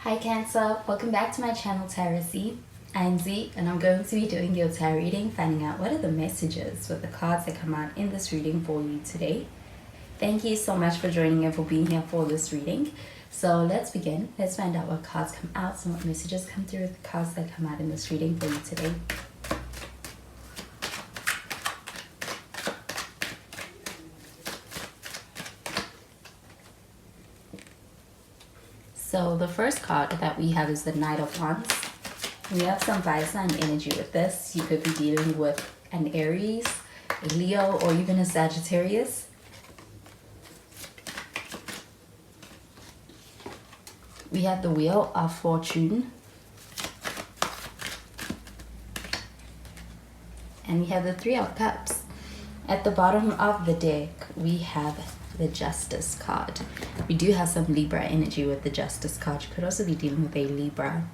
Hi Cancer, welcome back to my channel Tarot Z. I'm Z and I'm going to be doing your tarot reading, finding out what are the messages with the cards that come out in this reading for you today. Thank you so much for joining and for being here for this reading. So let's begin. Let's find out what cards come out and what messages come through with the cards that come out in this reading for you today. So the first card that we have is the Knight of Wands. We have some fire sign energy with this. You could be dealing with an Aries, a Leo, or even a Sagittarius. We have the Wheel of Fortune. And we have the Three of Cups. At the bottom of the deck, we have the Justice card. We do have some Libra energy with the Justice card. You could also be dealing with a Libra.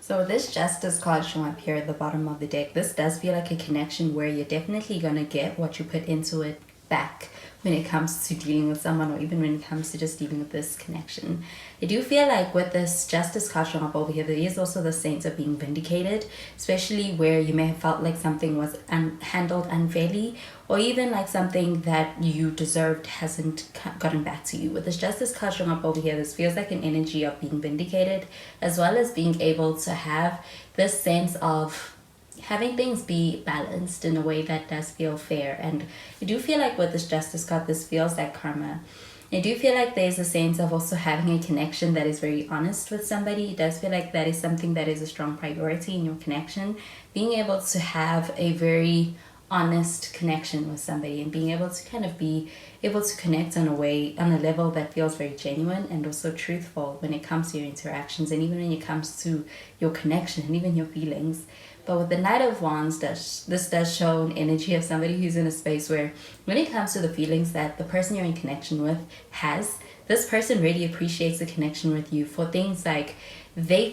So this Justice card showing up here at the bottom of the deck, this does feel like a connection where you're definitely going to get what you put into it back when it comes to dealing with someone, or even when it comes to just dealing with this connection. I do feel like with this Justice card showing up over here, there is also the sense of being vindicated, especially where you may have felt like something was handled unfairly, or even like something that you deserved hasn't gotten back to you. With this Justice card showing up over here, this feels like an energy of being vindicated, as well as being able to have this sense of having things be balanced in a way that does feel fair. And I do feel like with this Justice card, this feels like karma. I do feel like there's a sense of also having a connection that is very honest with somebody. It does feel like that is something that is a strong priority in your connection. Being able to have a very honest connection with somebody and being able to kind of be able to connect on a level that feels very genuine and also truthful when it comes to your interactions, and even when it comes to your connection and even your feelings. But with the Knight of Wands, this does show an energy of somebody who's in a space where when it comes to the feelings that the person you're in connection with has, this person really appreciates the connection with you for things like they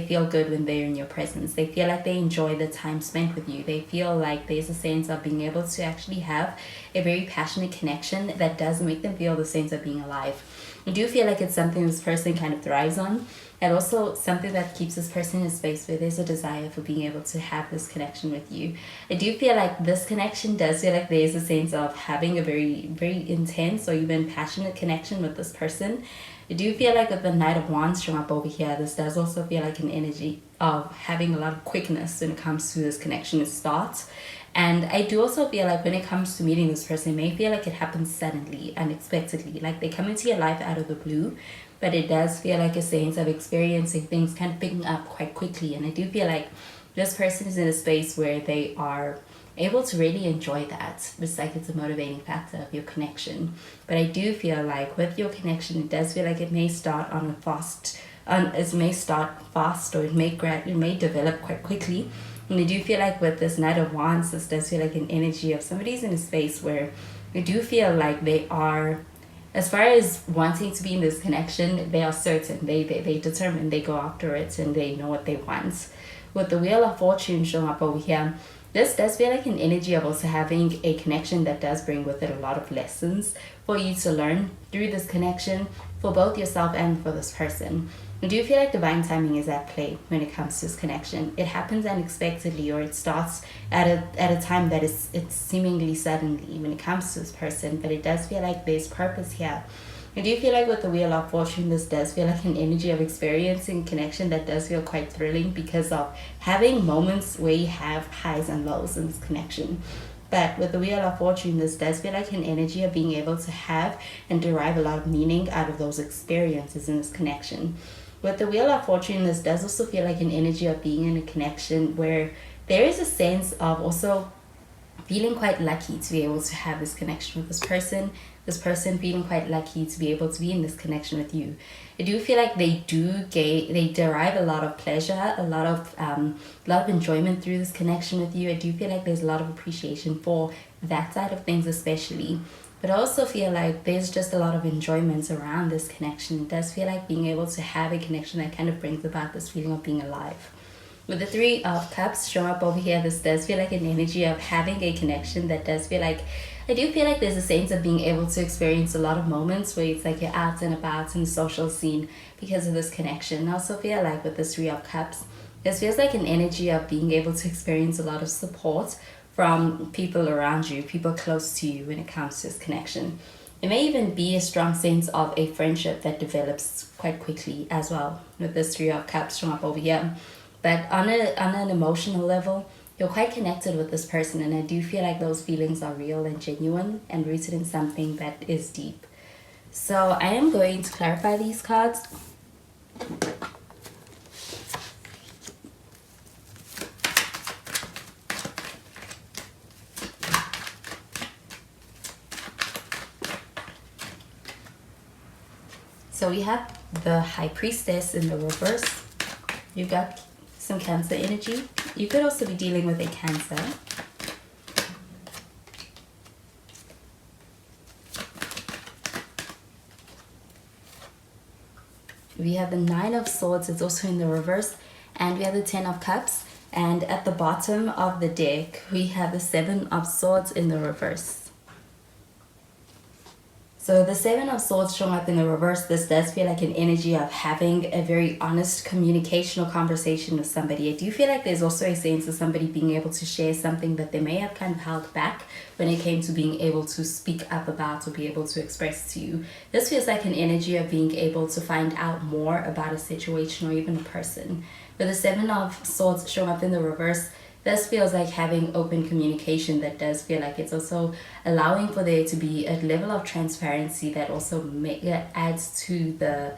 feel good when they're in your presence. They feel like they enjoy the time spent with you. They feel like there's a sense of being able to actually have a very passionate connection that does make them feel the sense of being alive. I do feel like it's something this person kind of thrives on, and also something that keeps this person in a space where there's a desire for being able to have this connection with you. I do feel like this connection does feel like there's a sense of having a very, very intense or even passionate connection with this person. I do feel like with the Knight of Wands showing up over here, this does also feel like an energy of having a lot of quickness when it comes to this connection. It starts. And I do also feel like when it comes to meeting this person, it may feel like it happens suddenly, unexpectedly. Like they come into your life out of the blue, but it does feel like a sense of experiencing things kind of picking up quite quickly. And I do feel like this person is in a space where they are able to really enjoy that. It's like it's a motivating factor of your connection. But I do feel like with your connection, it does feel like it may start on a fast, it may start fast, or it may develop quite quickly. And I do feel like with this Knight of Wands, this does feel like an energy of somebody's in a space where I do feel like they are, as far as wanting to be in this connection, they are certain. They determine, they go after it, and they know what they want. With the Wheel of Fortune showing up over here, this does feel like an energy of also having a connection that does bring with it a lot of lessons for you to learn through this connection for both yourself and for this person. I do feel like divine timing is at play when it comes to this connection. It happens unexpectedly, or it starts at a time that it's seemingly suddenly when it comes to this person, but it does feel like there's purpose here. I do feel like with the Wheel of Fortune, this does feel like an energy of experiencing connection that does feel quite thrilling because of having moments where you have highs and lows in this connection. But with the Wheel of Fortune, this does feel like an energy of being able to have and derive a lot of meaning out of those experiences in this connection. With the Wheel of Fortune, this does also feel like an energy of being in a connection where there is a sense of also feeling quite lucky to be able to have this connection with this person feeling quite lucky to be able to be in this connection with you. I do feel like they derive a lot of pleasure, a lot of enjoyment through this connection with you. I do feel like there's a lot of appreciation for that side of things especially. But I also feel like there's just a lot of enjoyment around this connection. It does feel like being able to have a connection that kind of brings about this feeling of being alive. With the Three of Cups showing up over here, this does feel like an energy of having a connection that does feel like I do feel like there's a sense of being able to experience a lot of moments where it's like you're out and about in the social scene because of this connection. I also feel like with this Three of Cups, this feels like an energy of being able to experience a lot of support from people around you, people close to you when it comes to this connection. It may even be a strong sense of a friendship that develops quite quickly as well with this Three of Cups showing up over here. But on an emotional level, you're quite connected with this person, and I do feel like those feelings are real and genuine and rooted in something that is deep. So I am going to clarify these cards. So we have the High Priestess in the reverse. You've got some Cancer energy. You could also be dealing with a Cancer. We have the Nine of Swords, it's also in the reverse. And we have the Ten of Cups. And at the bottom of the deck, we have the Seven of Swords in the reverse. So the Seven of Swords showing up in the reverse, this does feel like an energy of having a very honest communication or conversation with somebody. I do feel like there's also a sense of somebody being able to share something that they may have kind of held back when it came to being able to speak up about or be able to express to you. This feels like an energy of being able to find out more about a situation or even a person. With the Seven of Swords showing up in the reverse, this feels like having open communication that does feel like it's also allowing for there to be a level of transparency that also adds to the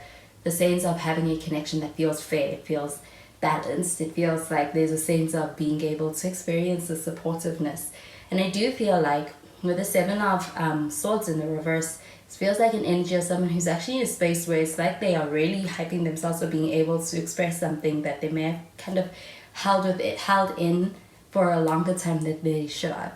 sense of having a connection that feels fair, it feels balanced, it feels like there's a sense of being able to experience the supportiveness. And I do feel like with the Seven of Swords in the reverse, it feels like an energy of someone who's actually in a space where it's like they are really hyping themselves for being able to express something that they may have kind of held in for a longer time than they should have.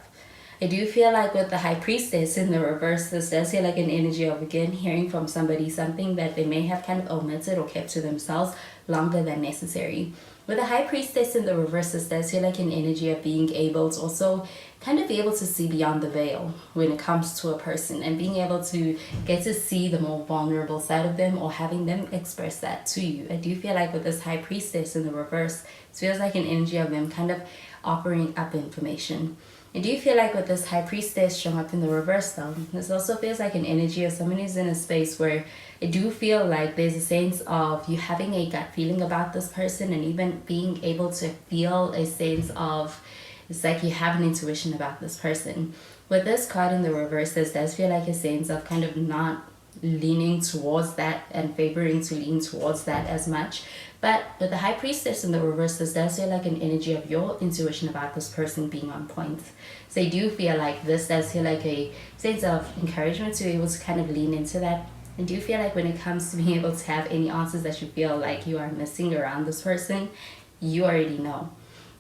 I do feel like with the High Priestess in the reverse, this does feel like an energy of, again, hearing from somebody something that they may have kind of omitted or kept to themselves longer than necessary. With the High Priestess in the reverse, this does feel like an energy of being able to also kind of be able to see beyond the veil when it comes to a person and being able to get to see the more vulnerable side of them or having them express that to you. I do feel like with this High Priestess in the reverse, it feels like an energy of them kind of offering up information. I do feel like with this High Priestess showing up in the reverse though, this also feels like an energy of someone who's in a space where I do feel like there's a sense of you having a gut feeling about this person and even being able to feel a sense of, it's like you have an intuition about this person. With this card in the reverse, this does feel like a sense of kind of not leaning towards that and favoring to lean towards that as much. But with the High Priestess in the reverse, this does feel like an energy of your intuition about this person being on point. So I do feel like this does feel like a sense of encouragement to be able to kind of lean into that. I do feel like when it comes to being able to have any answers that you feel like you are missing around this person, you already know.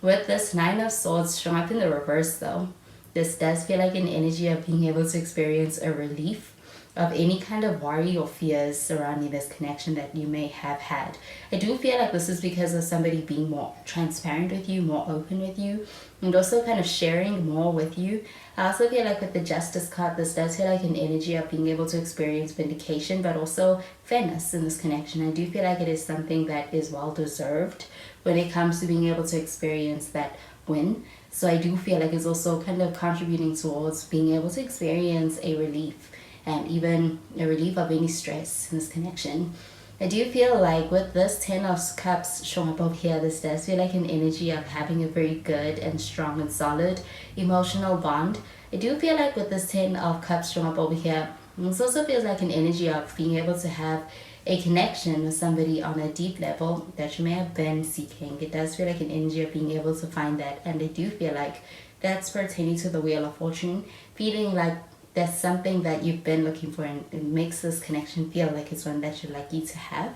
With this Nine of Swords showing up in the reverse though, this does feel like an energy of being able to experience a relief of any kind of worry or fears surrounding this connection that you may have had. I do feel like this is because of somebody being more transparent with you, more open with you, and also kind of sharing more with you. I also feel like with the Justice card, this does feel like an energy of being able to experience vindication, but also fairness in this connection. I do feel like it is something that is well deserved when it comes to being able to experience that win. So I do feel like it's also kind of contributing towards being able to experience a relief and even a relief of any stress in this connection. I do feel like with this Ten of Cups showing up over here, this does feel like an energy of having a very good and strong and solid emotional bond. I do feel like with this Ten of Cups showing up over here, this also feels like an energy of being able to have a connection with somebody on a deep level that you may have been seeking. It does feel like an energy of being able to find that, and I do feel like that's pertaining to the Wheel of Fortune, feeling like that's something that you've been looking for, and it makes this connection feel like it's one that you're lucky to have.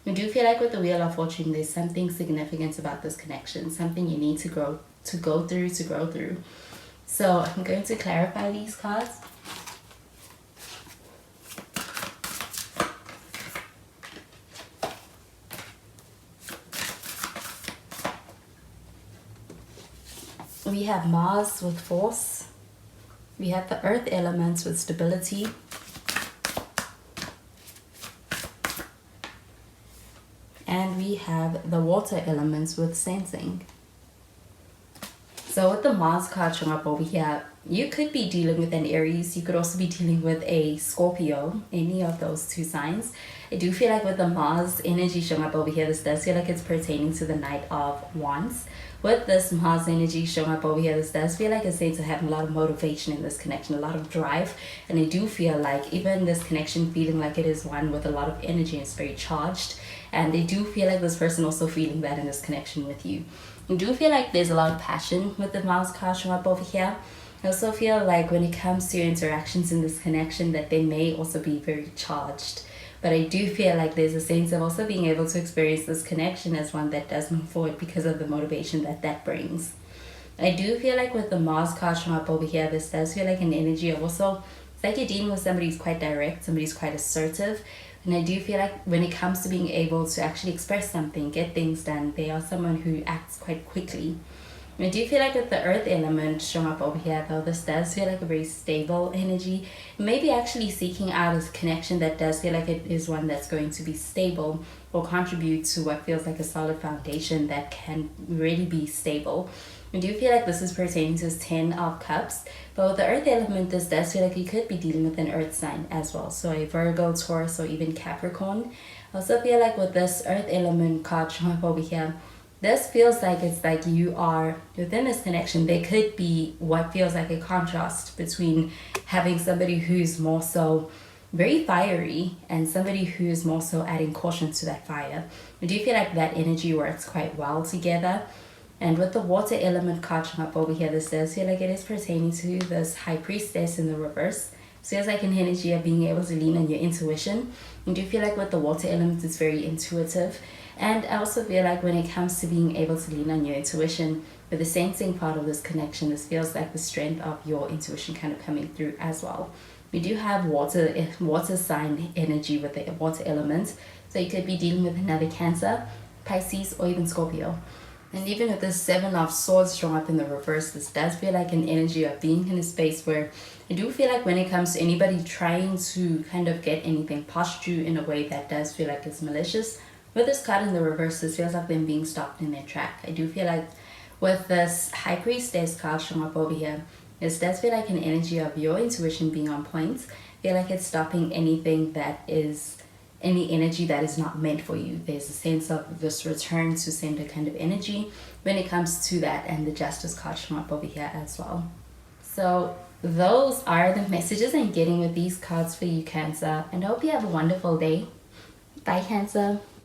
I do feel like with the Wheel of Fortune, there's something significant about this connection, something you need to go through. So I'm going to clarify these cards. We have Mars with Force. We have the earth elements with stability. And we have the water elements with sensing. So with the Mars card showing up over here, you could be dealing with an Aries. You could also be dealing with a Scorpio, any of those two signs. I do feel like with the Mars energy showing up over here, this does feel like it's pertaining to the Knight of Wands. With this Mars energy showing up over here, this does feel like a sense of having a lot of motivation in this connection, a lot of drive. And I do feel like even this connection feeling like it is one with a lot of energy and it's very charged. And I do feel like this person also feeling that in this connection with you. I do feel like there's a lot of passion with the Mars card showing up over here. I also feel like when it comes to your interactions in this connection that they may also be very charged. But I do feel like there's a sense of also being able to experience this connection as one that does move forward because of the motivation that that brings. I do feel like with the Mars card showing up over here, this does feel like an energy of also, it's like you're dealing with somebody who's quite direct, somebody who's quite assertive. And I do feel like when it comes to being able to actually express something, get things done, they are someone who acts quite quickly. And I do feel like with the earth element showing up over here, though, this does feel like a very stable energy. Maybe actually seeking out a connection that does feel like it is one that's going to be stable or contribute to what feels like a solid foundation that can really be stable. I do feel like this is pertaining to this 10 of Cups, but with the earth element, this does feel like you could be dealing with an earth sign as well. So a Virgo, Taurus, or even Capricorn. I also feel like with this earth element card showing up over here, this feels like it's like you are within this connection. There could be what feels like a contrast between having somebody who's more so very fiery and somebody who's more so adding caution to that fire. I do feel like that energy works quite well together. And with the water element card showing up over here, this does feel like it is pertaining to this High Priestess in the reverse. So it's like an energy of being able to lean on your intuition. I do feel like with the water element, it's very intuitive. And I also feel like when it comes to being able to lean on your intuition, with the sensing part of this connection, this feels like the strength of your intuition kind of coming through as well. We do have water sign energy with the water element. So you could be dealing with another Cancer, Pisces, or even Scorpio. And even with the 7 of Swords showing up in the reverse, this does feel like an energy of being in a space where I do feel like when it comes to anybody trying to kind of get anything past you in a way that does feel like it's malicious, with this card in the reverse, this feels like them being stopped in their track. I do feel like with this High Priestess card showing up over here, this does feel like an energy of your intuition being on point. I feel like it's stopping anything that is any energy that is not meant for you. There's a sense of this return to sender kind of energy when it comes to that, and the Justice card showing up over here as well. So those are the messages I'm getting with these cards for you, Cancer, and I hope you have a wonderful day. Bye, Cancer.